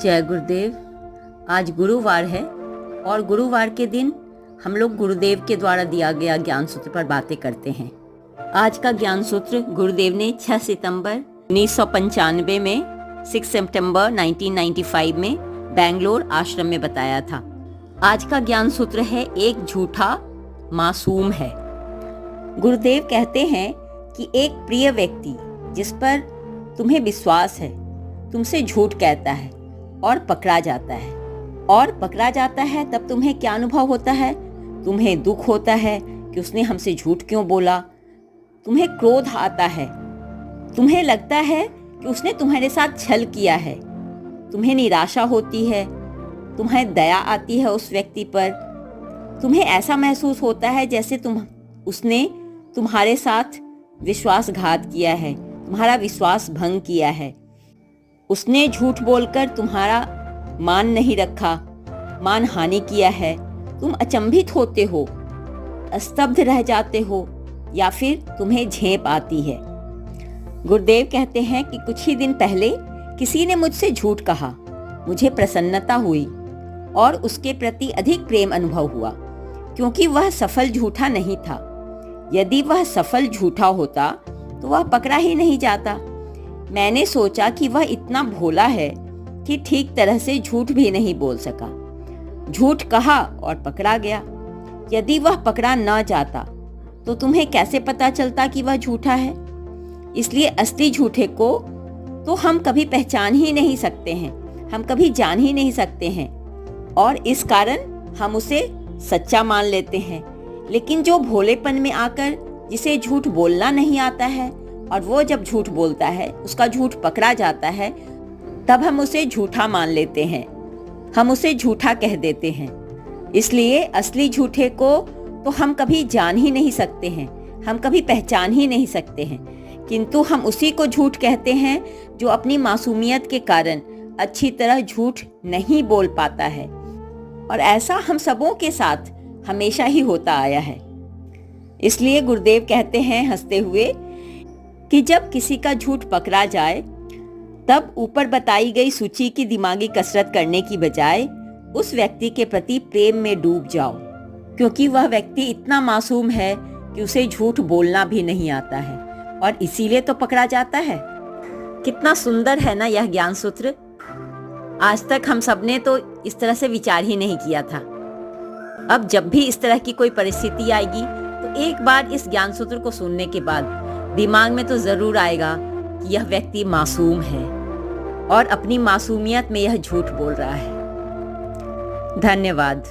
जय गुरुदेव। आज गुरुवार है और गुरुवार के दिन हम लोग गुरुदेव के द्वारा दिया गया ज्ञान सूत्र पर बातें करते हैं। आज का ज्ञान सूत्र गुरुदेव ने 6 सितंबर 1995 में 6 सितंबर 1995 में बेंगलोर आश्रम में बताया था। आज का ज्ञान सूत्र है एक झूठा मासूम है। गुरुदेव कहते हैं कि एक प्रिय व्यक्ति जिस पर तुम्हें विश्वास है तुमसे झूठ कहता है और पकड़ा जाता है तब तुम्हें क्या अनुभव होता है? तुम्हें दुख होता है कि उसने हमसे झूठ क्यों बोला। तुम्हें क्रोध आता है, तुम्हें लगता है कि उसने तुम्हारे साथ छल किया है। तुम्हें निराशा होती है, तुम्हें दया आती है उस व्यक्ति पर। तुम्हें ऐसा महसूस होता है जैसे उसने तुम्हारे साथ विश्वासघात किया है, तुम्हारा विश्वास भंग किया है। उसने झूठ बोलकर तुम्हारा मान नहीं रखा, मान हानि किया है। तुम अचंभित होते हो, स्तब्ध रह जाते हो या फिर तुम्हें झेप आती है। गुरुदेव कहते हैं कि कुछ ही दिन पहले किसी ने मुझसे झूठ कहा। मुझे प्रसन्नता हुई और उसके प्रति अधिक प्रेम अनुभव हुआ क्योंकि वह सफल झूठा नहीं था। यदि वह सफल झूठा होता तो वह पकड़ा ही नहीं जाता। मैंने सोचा कि वह इतना भोला है कि ठीक तरह से झूठ भी नहीं बोल सका। झूठ कहा और पकड़ा गया। यदि वह पकड़ा न जाता तो तुम्हें कैसे पता चलता कि वह झूठा है? इसलिए असली झूठे को तो हम कभी पहचान ही नहीं सकते हैं, हम कभी जान ही नहीं सकते हैं और इस कारण हम उसे सच्चा मान लेते हैं। लेकिन जो भोलेपन में आकर जिसे झूठ बोलना नहीं आता है और वो जब झूठ बोलता है, उसका झूठ पकड़ा जाता है, तब हम उसे झूठा मान लेते हैं, हम उसे झूठा कह देते हैं। इसलिए असली झूठे को तो हम कभी जान ही नहीं सकते हैं, हम कभी पहचान ही नहीं सकते हैं, किंतु हम उसी को झूठ कहते हैं जो अपनी मासूमियत के कारण अच्छी तरह झूठ नहीं बोल पाता है। और ऐसा हम सबों के साथ हमेशा ही होता आया है। इसलिए गुरुदेव कहते हैं हंसते हुए कि जब किसी का झूठ पकड़ा जाए तब ऊपर बताई गई सूची की दिमागी कसरत करने की बजाय उस व्यक्ति के प्रति प्रेम में डूब जाओ, क्योंकि वह व्यक्ति इतना मासूम है कि उसे झूठ बोलना भी नहीं आता है और इसीलिए तो पकड़ा जाता है। कितना सुंदर है ना यह ज्ञान सूत्र। आज तक हम सबने तो इस तरह से विचार ही नहीं किया था। अब जब भी इस तरह की कोई परिस्थिति आएगी तो एक बार इस ज्ञान सूत्र को सुनने के बाद दिमाग में तो जरूर आएगा कि यह व्यक्ति मासूम है और अपनी मासूमियत में यह झूठ बोल रहा है। धन्यवाद।